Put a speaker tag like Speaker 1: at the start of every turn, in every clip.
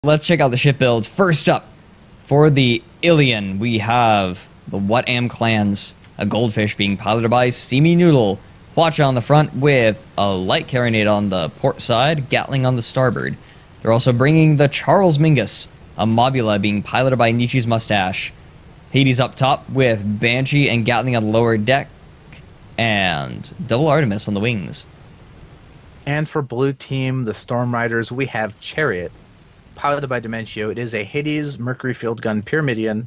Speaker 1: Let's check out the ship builds. First up, for the Illion, we have the What Am clans, a goldfish being piloted by Steamy Noodle, Watch on the front with a light carronade on the port side, Gatling on the starboard. They're also bringing the Charles Mingus, a Mobula being piloted by Nietzsche's Mustache. Hades up top with Banshee and Gatling on the lower deck, and double Artemis on the wings.
Speaker 2: And for blue team, the Storm Riders, we have Chariot, piloted by Dimentio. It is a Hades Mercury Field Gun Pyramidion,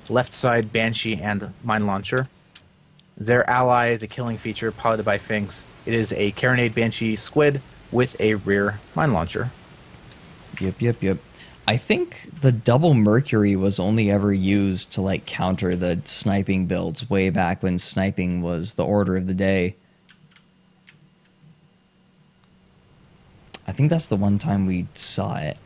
Speaker 2: left side Banshee and Mine Launcher. Their ally, the Killing Feature, piloted by Finks. It is a Carronade Banshee Squid with a rear Mine Launcher.
Speaker 1: Yep. I think the double Mercury was only ever used to like counter the sniping builds way back when sniping was the order of the day. I think that's the one time we saw it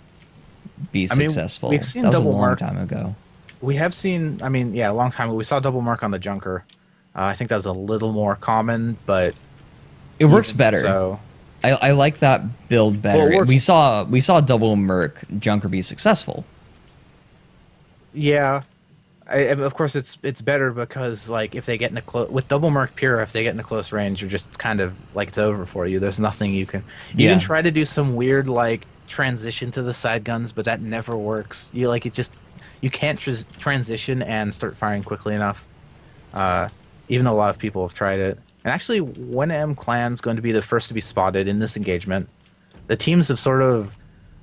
Speaker 1: be successful.
Speaker 2: We've seen
Speaker 1: that was a
Speaker 2: double
Speaker 1: long
Speaker 2: mark.
Speaker 1: time ago.
Speaker 2: We have seen, a long time ago. We saw double mark on the Junker. I think that was a little more common, but
Speaker 1: it works better.
Speaker 2: So
Speaker 1: I like that build better.
Speaker 2: Well,
Speaker 1: we saw double Merc Junker be successful.
Speaker 2: Yeah, of course it's better because like if they get in a close with double Merc Pure, if they get in a close range, you're just kind of like it's over for you. There's nothing you can. You can try to do some weird like transition to the side guns, but that never works. You can't transition and start firing quickly enough. Even though a lot of people have tried it. And actually, 1M Clan's going to be the first to be spotted in this engagement. The teams have sort of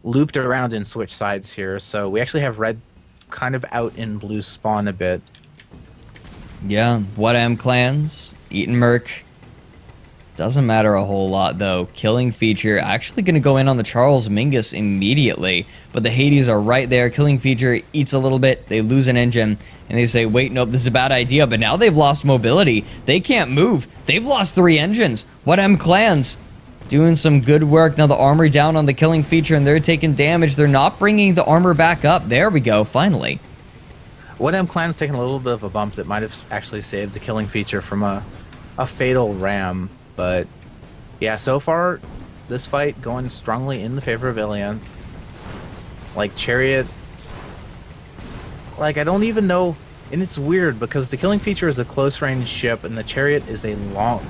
Speaker 2: looped around and switched sides here, so we actually have red kind of out in blue spawn a bit.
Speaker 1: Yeah, What Am clans, Eaton Merc. Doesn't matter a whole lot though. Killing Feature actually going to go in on the Charles Mingus immediately, but the Hades are right there. Killing Feature eats a little bit, they lose an engine, and they say, wait, nope, this is a bad idea, but now they've lost mobility. They can't move. They've lost 3 engines. What Am clans doing some good work. Now the armor down on the Killing Feature, and they're taking damage. They're not bringing the armor back up. There we go, finally.
Speaker 2: What M Clan's taking a little bit of a bump that might have actually saved the Killing Feature from a fatal ram. But yeah, so far this fight going strongly in the favor of Illion. Like Chariot, like I don't even know, and it's weird because the Killing Feature is a close range ship and the Chariot is a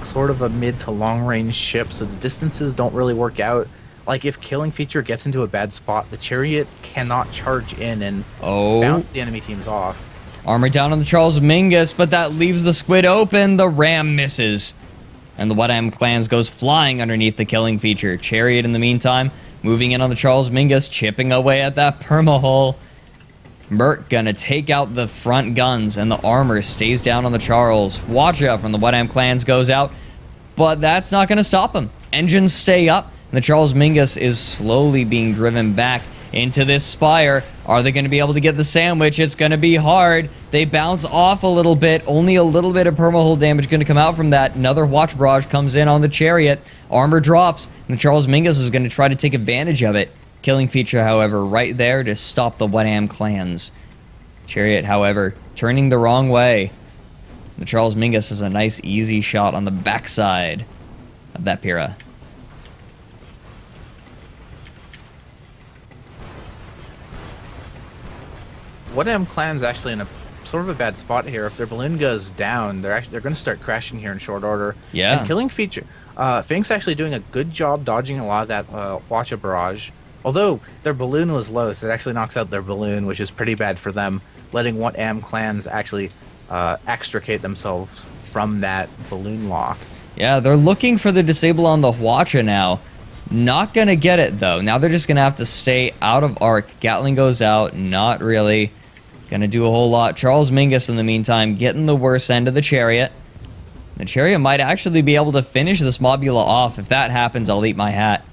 Speaker 2: sort of a mid to long range ship, so the distances don't really work out. Like if Killing Feature gets into a bad spot, the Chariot cannot charge in and bounce the enemy teams off.
Speaker 1: Armor down on the Charles Mingus, but that leaves the Squid open. The ram misses. And the What Am clans goes flying underneath the Killing Feature. Chariot, in the meantime, moving in on the Charles Mingus, chipping away at that perma-hull. Merc gonna take out the front guns, and the armor stays down on the Charles. Watch out from the What Am clans goes out, but that's not gonna stop him. Engines stay up, and the Charles Mingus is slowly being driven back into this spire. Are they going to be able to get the sandwich? It's going to be hard. They bounce off a little bit. Only a little bit of perma-hull damage going to come out from that. Another watch barrage comes in on the Chariot. Armor drops, and the Charles Mingus is going to try to take advantage of it. Killing Feature, however, right there to stop the What Am clans. Chariot, however, turning the wrong way. The Charles Mingus is a nice, easy shot on the backside of that Pyrrha.
Speaker 2: What M Clan's actually in a sort of a bad spot here. If their balloon goes down, they're going to start crashing here in short order.
Speaker 1: Yeah.
Speaker 2: And Killing Feature, Fink's actually doing a good job dodging a lot of that Watcha barrage. Although their balloon was low, so it actually knocks out their balloon, which is pretty bad for them, letting What Am clans actually extricate themselves from that balloon lock.
Speaker 1: Yeah, they're looking for the disable on the Watcha now. Not gonna get it though. Now they're just gonna have to stay out of arc. Gatling goes out, not really gonna do a whole lot. Charles Mingus, in the meantime, getting the worst end of the Chariot. The Chariot might actually be able to finish this Mobula off. If that happens, I'll eat my hat.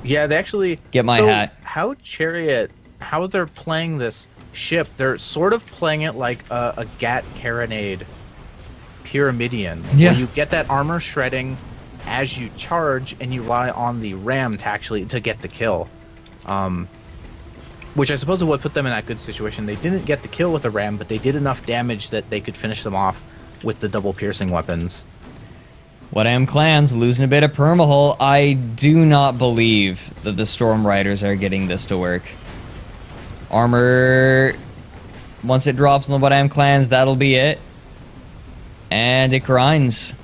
Speaker 2: Yeah, they actually
Speaker 1: get my hat.
Speaker 2: How they're playing this ship? They're sort of playing it like a Gat Carronade Pyramidion.
Speaker 1: Yeah.
Speaker 2: Where you get that armor shredding as you charge, and you rely on the ram to get the kill. Which I suppose is what put them in that good situation. They didn't get the kill with the ram, but they did enough damage that they could finish them off with the double piercing weapons.
Speaker 1: What Am clans losing a bit of perma-hull. I do not believe that the Storm Riders are getting this to work. Armor, once it drops on the What I Am clans, that'll be it. And it grinds.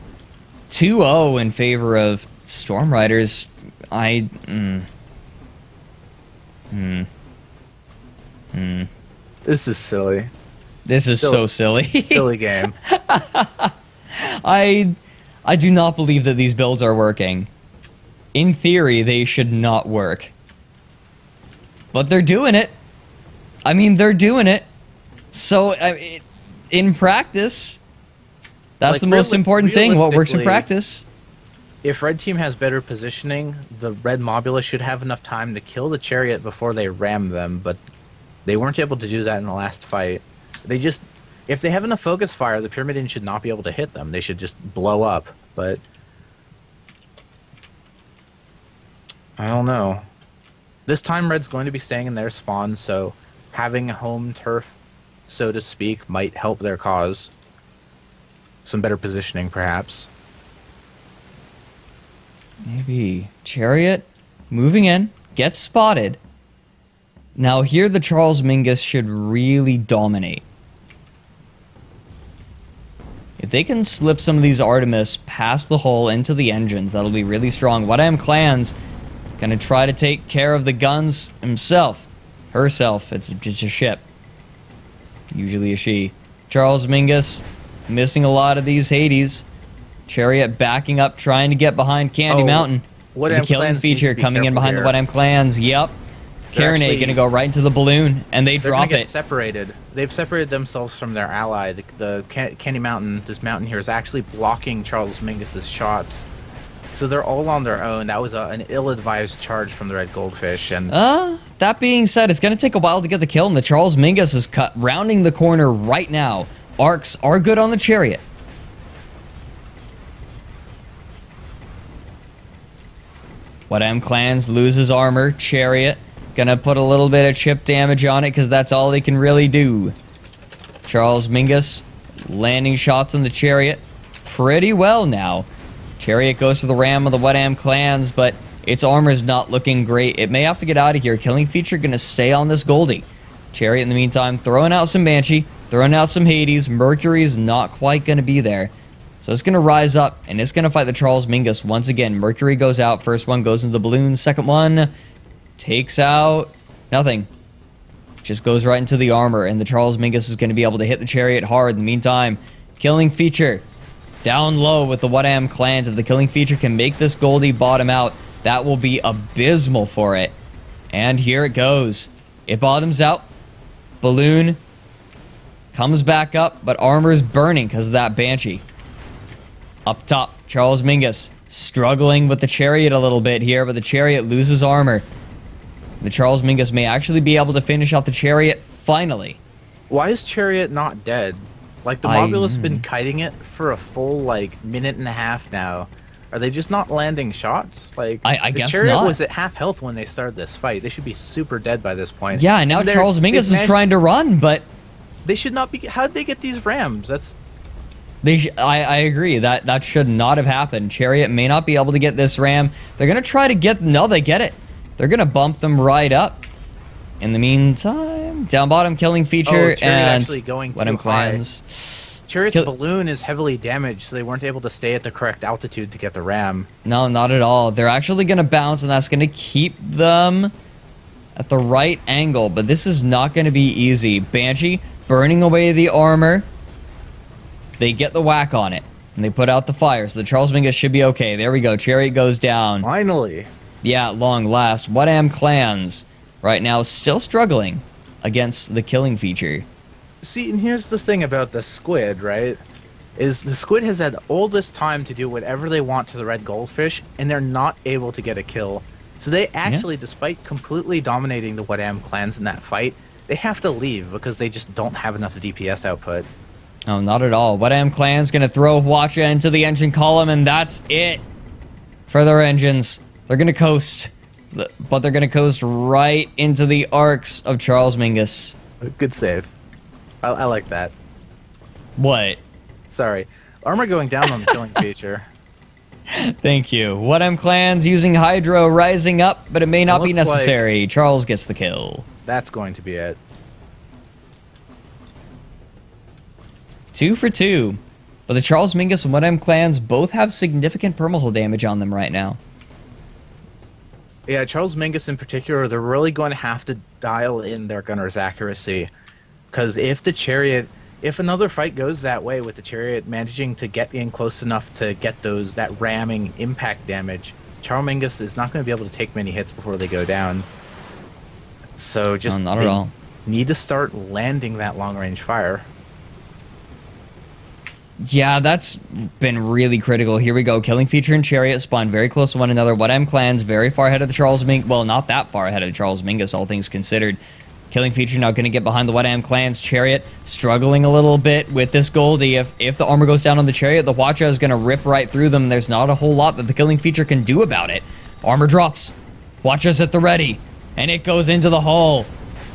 Speaker 1: 2-0 in favor of Storm Ryders.
Speaker 2: This is silly.
Speaker 1: This is so silly.
Speaker 2: Silly game.
Speaker 1: I do not believe that these builds are working. In theory, they should not work. But they're doing it. I mean, they're doing it. So, in practice, that's
Speaker 2: like,
Speaker 1: the most important thing. What works in practice.
Speaker 2: If red team has better positioning, the red Mobula should have enough time to kill the chariot before they ram them, but they weren't able to do that in the last fight. They just... If they have enough focus fire, the Pyramidine should not be able to hit them. They should just blow up, but... I don't know. This time red's going to be staying in their spawn, so having home turf, so to speak, might help their cause. Some better positioning, perhaps.
Speaker 1: Maybe. Chariot, moving in, gets spotted. Now here the Charles Mingus should really dominate. If they can slip some of these Artemis past the hole into the engines, that'll be really strong. What I Am clans gonna try to take care of the guns himself. Herself. It's just a ship. Usually a she. Charles Mingus missing a lot of these Hades. Chariot backing up, trying to get behind Candy Mountain.
Speaker 2: What
Speaker 1: the killing feature coming in behind the What I'm clans. Yep. Karenate gonna go right into the balloon, and they drop it.
Speaker 2: Separated. They've separated themselves from their ally. The Candy Mountain, this mountain here, is actually blocking Charles Mingus's shots. So they're all on their own. That was an ill-advised charge from the Red Goldfish. And
Speaker 1: that being said, it's gonna take a while to get the kill, and the Charles Mingus is rounding the corner right now. Arcs are good on the Chariot. What M clans loses armor. Chariot gonna put a little bit of chip damage on it because that's all they can really do. Charles Mingus landing shots on the Chariot pretty well now. Chariot goes for the ram of the What Am clans, but its armor's not looking great. It may have to get out of here. Killing feature gonna stay on this Goldie. Chariot in the meantime throwing out some Banshee, throwing out some Hades. Mercury's not quite gonna be there. So it's going to rise up, and it's going to fight the Charles Mingus once again. Mercury goes out. First one goes into the balloon. Second one takes out nothing. Just goes right into the armor, and the Charles Mingus is going to be able to hit the Chariot hard. In the meantime, killing feature down low with the What Am clans. If the killing feature can make this Goldie bottom out, that will be abysmal for it. And here it goes. It bottoms out. Balloon comes back up, but armor's burning because of that Banshee. Up top, Charles Mingus struggling with the Chariot a little bit here, but the Chariot loses armor. The Charles Mingus may actually be able to finish off the Chariot finally.
Speaker 2: Why is Chariot not dead? Like, the Mobula's been kiting it for a full, like, minute and a half now. Are they just not landing shots? Like,
Speaker 1: I guess not.
Speaker 2: The Chariot was at half health when they started this fight. They should be super dead by this point.
Speaker 1: Yeah, and now Charles Mingus is trying to run, but...
Speaker 2: They should not be... How'd they get these rams? That's...
Speaker 1: I agree. That should not have happened. Chariot may not be able to get this ram. They're going to try to get... No, they get it. They're going to bump them right up. In the meantime, down bottom killing feature and...
Speaker 2: actually going
Speaker 1: What
Speaker 2: too high. Chariot's balloon is heavily damaged, so they weren't able to stay at the correct altitude to get the ram.
Speaker 1: No, not at all. They're actually going to bounce, and that's going to keep them at the right angle. But this is not going to be easy. Banshee burning away the armor. They get the whack on it, and they put out the fire, so the Charles Mingus should be okay. There we go. Chariot goes down.
Speaker 2: Finally.
Speaker 1: Yeah, at long last. What Am clans right now still struggling against the killing feature.
Speaker 2: See, and here's the thing about the squid, right? Is the squid has had all this time to do whatever they want to the red goldfish, and they're not able to get a kill. So they actually, despite completely dominating the What Am clans in that fight, they have to leave because they just don't have enough DPS output.
Speaker 1: Oh, not at all. What Am clan's gonna throw Hwacha into the engine column, and that's it for their engines. They're gonna coast, but they're gonna coast right into the arcs of Charles Mingus.
Speaker 2: Good save. I like that.
Speaker 1: What?
Speaker 2: Sorry. Armor going down on the killing feature.
Speaker 1: Thank you. What Am clans using Hydro rising up, but it may not be necessary. Charles gets the kill.
Speaker 2: That's going to be it.
Speaker 1: 2 for 2. But the Charles Mingus and What M clans both have significant permahull damage on them right now.
Speaker 2: Yeah, Charles Mingus in particular, they're really going to have to dial in their gunner's accuracy. Because if the Chariot, if another fight goes that way with the Chariot managing to get in close enough to get that ramming impact damage, Charles Mingus is not going to be able to take many hits before they go down. So just
Speaker 1: not at all.
Speaker 2: Need to start landing that long-range fire.
Speaker 1: Yeah, that's been really critical. Here we go. Killing Feature and Chariot spawn very close to one another. What M clans very far ahead of the Charles Mingus. Well, not that far ahead of the Charles Mingus, all things considered. Killing Feature now going to get behind the What M clans. Chariot struggling a little bit with this Goldie. If the armor goes down on the Chariot, the Watcha is going to rip right through them. There's not a whole lot that the Killing Feature can do about it. Armor drops. Watcha's at the ready. And it goes into the hull.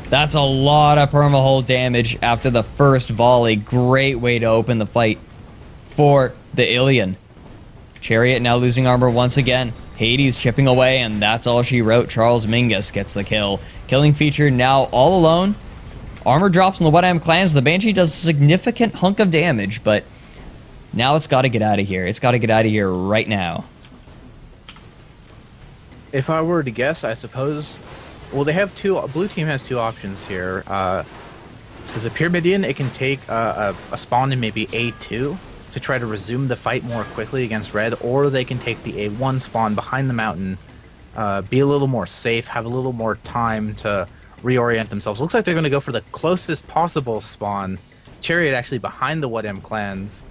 Speaker 1: That's a lot of permahull damage after the first volley. Great way to open the fight for the Illion. Chariot now losing armor once again. Hades chipping away, and that's all she wrote. Charles Mingus gets the kill. Killing Feature now all alone. Armor drops on the What M clans. The Banshee does a significant hunk of damage, but now it's got to get out of here. It's got to get out of here right now.
Speaker 2: If I were to guess, I suppose... Well, they have two... Blue team has two options here. As a Pyramidian, it can take a spawn in maybe A2 to try to resume the fight more quickly against Red, or they can take the A1 spawn behind the mountain, be a little more safe, have a little more time to reorient themselves. Looks like they're going to go for the closest possible spawn. Chariot actually behind the What M clans.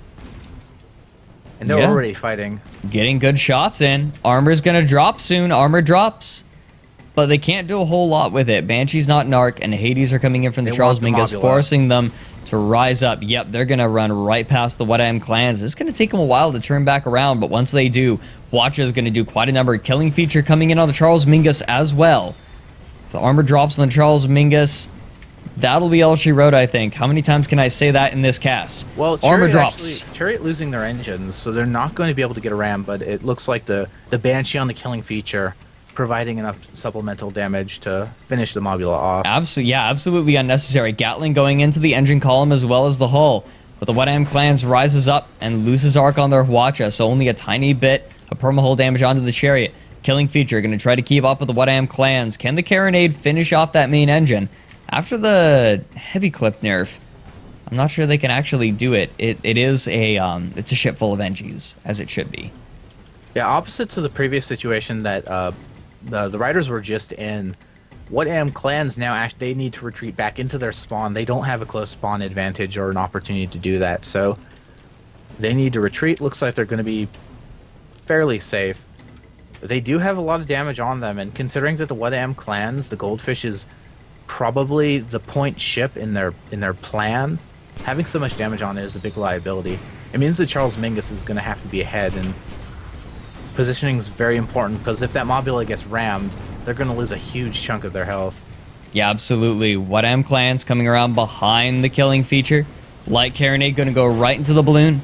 Speaker 2: And they're already fighting.
Speaker 1: Getting good shots in. Armor's going to drop soon. Armor drops. But they can't do a whole lot with it. Banshee's not Narc, and Hades are coming in from the Charles Mingus, forcing them to rise up. Yep, they're going to run right past the What M clans. It's going to take them a while to turn back around, but once they do, Watcha is going to do quite a number. Killing Feature coming in on the Charles Mingus as well. The armor drops on the Charles Mingus. That'll be all she wrote, I think. How many times can I say that in this cast?
Speaker 2: Well,
Speaker 1: armor drops.
Speaker 2: Chariot losing their engines, so they're not going to be able to get a ram, but it looks like the Banshee on the Killing Feature providing enough supplemental damage to finish the Mobula off.
Speaker 1: Absolutely unnecessary. Gatling going into the engine column as well as the hull. But the What M clans rises up and loses arc on their Watcha, so only a tiny bit of permahull damage onto the Chariot. Killing Feature going to try to keep up with the What M clans. Can the Carronade finish off that main engine? After the heavy clip nerf, I'm not sure they can actually do it. It is it's a ship full of NGs, as it should be.
Speaker 2: Yeah, opposite to the previous situation that the Ryders were just in, What M clans now they need to retreat back into their spawn. They don't have a close spawn advantage or an opportunity to do that, so they need to retreat. Looks like they're going to be fairly safe. They do have a lot of damage on them, and considering that the What M clans, the Goldfish is probably the point ship in their plan, having so much damage on it is a big liability. It means that Charles Mingus is going to have to be ahead, and positioning is very important, because if that Mobula gets rammed, they're going to lose a huge chunk of their health.
Speaker 1: Yeah, absolutely. What M clans coming around behind the Killing Feature. Light Carronade going to go right into the balloon,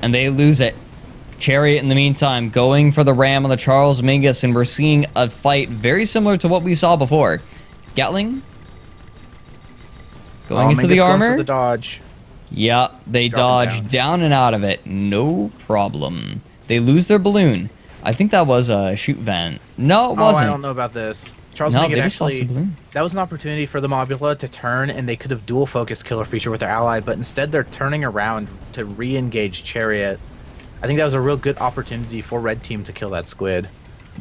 Speaker 1: and they lose it. Chariot, in the meantime, going for the ram on the Charles Mingus, and we're seeing a fight very similar to what we saw before. Gatling going into the armor.
Speaker 2: Going for the dodge.
Speaker 1: Yeah, they dodge down and out of it. No problem. They lose their balloon. I think that was a shoot vent. No, it wasn't.
Speaker 2: I don't know about this. Charles Mingus actually, that was an opportunity for the Mobula to turn, and they could have dual focused Killer Feature with their ally, but instead they're turning around to re-engage Chariot. I think that was a real good opportunity for Red Team to kill that squid.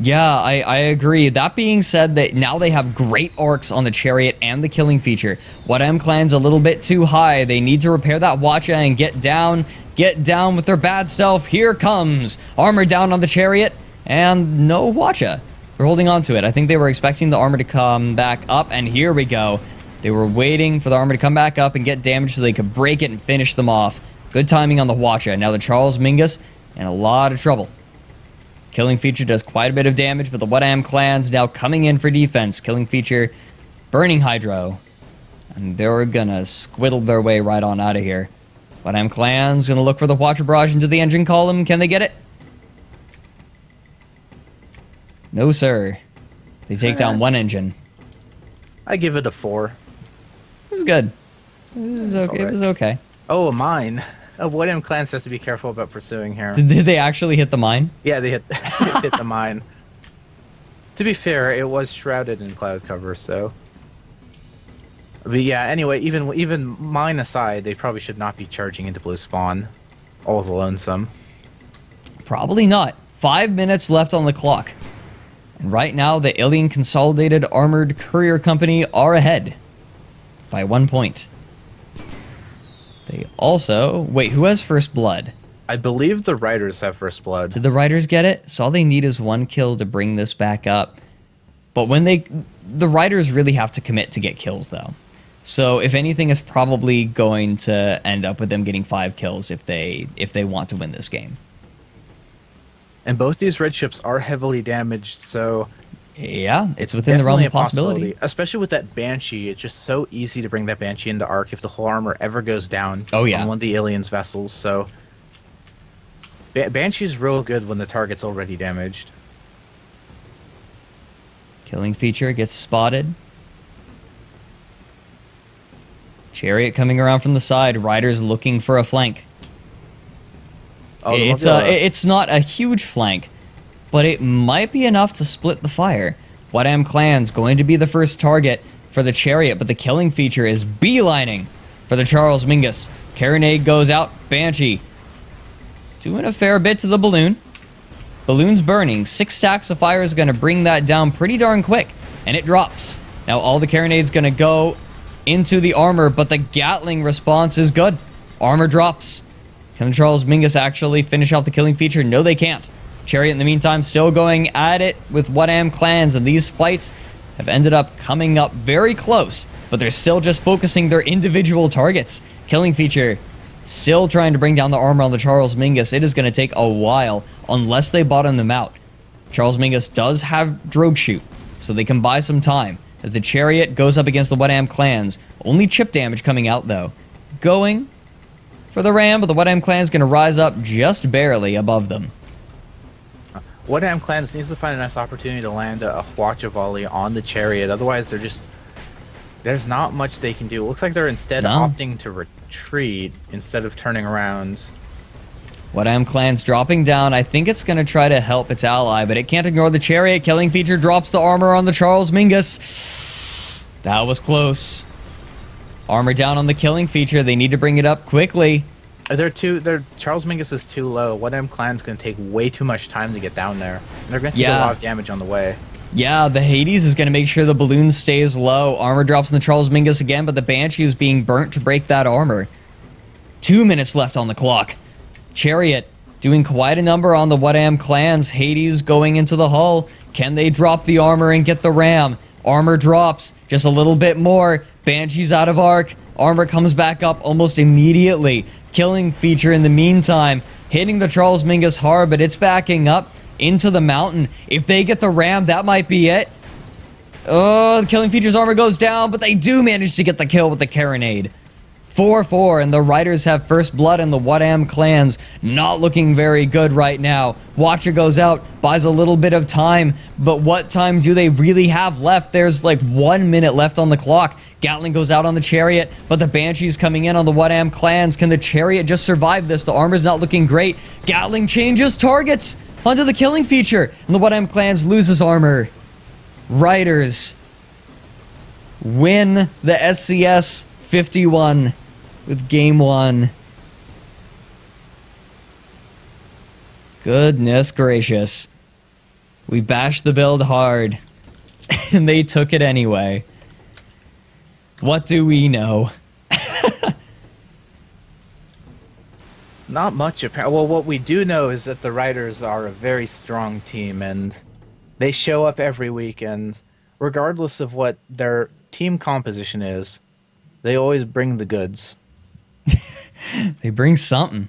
Speaker 1: Yeah, I agree. That being said, that now they have great arcs on the Chariot and the Killing Feature. What M clan's a little bit too high. They need to repair that Watcha and get down with their bad self. Here comes armor down on the Chariot, and no Watcha. They're holding on to it. I think they were expecting the armor to come back up, and here we go. They were waiting for the armor to come back up and get damage so they could break it and finish them off. Good timing on the Watcha. Now the Charles Mingus in a lot of trouble. Killing Feature does quite a bit of damage, but the What M clan's now coming in for defense. Killing Feature burning Hydro, and they're gonna squiddle their way right on out of here. What M clan's gonna look for the Watcher barrage into the engine column. Can they get it? No, sir. They take down one engine.
Speaker 2: I give it a 4.
Speaker 1: It was good. It was okay.
Speaker 2: Right.
Speaker 1: It was okay.
Speaker 2: Oh, a mine. What M clans has to be careful about pursuing here.
Speaker 1: Did they actually hit the mine?
Speaker 2: Yeah, they hit hit the mine. To be fair, it was shrouded in cloud cover, so. But yeah, anyway, even mine aside, they probably should not be charging into blue spawn all the lonesome.
Speaker 1: Probably not. 5 minutes left on the clock. And right now, the Illion Consolidated Armored Courier Company are ahead by 1 point. They also... Wait, who has first blood?
Speaker 2: I believe the Ryders have first blood.
Speaker 1: Did the Ryders get it? So all they need is 1 kill to bring this back up. But when they... The Ryders really have to commit to get kills, though. So if anything, it's probably going to end up with them getting 5 kills if they want to win this game.
Speaker 2: And both these red ships are heavily damaged, so...
Speaker 1: Yeah, it's within the realm of possibility.
Speaker 2: Especially with that Banshee, it's just so easy to bring that Banshee into Arc if the whole armor ever goes down
Speaker 1: on
Speaker 2: one of the Illion's vessels, so... Banshee's real good when the target's already damaged.
Speaker 1: Killing feature gets spotted. Chariot coming around from the side. Ryders looking for a flank. Oh, it's not a huge flank, but it might be enough to split the fire. Wadam Clan's going to be the first target for the Chariot, but the killing feature is beelining for the Charles Mingus. Carronade goes out. Banshee doing a fair bit to the balloon. Balloon's burning. 6 stacks of fire is going to bring that down pretty darn quick, and it drops. Now all the Carronade's going to go into the armor, but the Gatling response is good. Armor drops. Can Charles Mingus actually finish off the killing feature? No, they can't. Chariot, in the meantime, still going at it with Wadam Clans, and these fights have ended up coming up very close, but they're still just focusing their individual targets. Killing feature still trying to bring down the armor on the Charles Mingus. It is going to take a while unless they bottom them out. Charles Mingus does have drogue shoot, so they can buy some time as the Chariot goes up against the Wadam Clans. Only chip damage coming out, though. Going for the ram, but the Wadam Clan's going to rise up just barely above them.
Speaker 2: Wadam Clans needs to find a nice opportunity to land a Hwacha volley on the Chariot. Otherwise, there's not much they can do. It looks like they're instead opting to retreat instead of turning around.
Speaker 1: Wadam Clan's dropping down. I think it's going to try to help its ally, but it can't ignore the Chariot. Killing feature drops the armor on the Charles Mingus. That was close. Armor down on the killing feature. They need to bring it up quickly.
Speaker 2: Charles Mingus is too low. Wadam Clan's going to take way too much time to get down there. And they're going to take a lot of damage on the way.
Speaker 1: Yeah, the Hades is going to make sure the balloon stays low. Armor drops on the Charles Mingus again, but the Banshee is being burnt to break that armor. 2 minutes left on the clock. Chariot doing quite a number on the Wadam Clans. Hades going into the hull. Can they drop the armor and get the ram? Armor drops just a little bit more. Banshee's out of arc. Armor comes back up almost immediately. Killing feature in the meantime hitting the Charles Mingus hard, but it's backing up into the mountain. If they get the ram, that might be it. Oh, the killing feature's armor goes down, but they do manage to get the kill with the Carronade. 4-4, and the Ryders have first blood, and the Wadam Clans not looking very good right now. Watcher goes out, buys a little bit of time, but what time do they really have left? There's like 1 minute left on the clock. Gatling goes out on the Chariot, but the Banshee's coming in on the Wadam Clans. Can the Chariot just survive this? The armor's not looking great. Gatling changes targets onto the killing feature, and the Wadam Clans loses armor. Ryders win the SCS 51 with game 1. Goodness gracious. We bashed the build hard, and they took it anyway. What do we know?
Speaker 2: Not much, apparently. Well, what we do know is that the Ryders are a very strong team, and they show up every week, and regardless of what their team composition is, they always bring the goods.
Speaker 1: They bring something.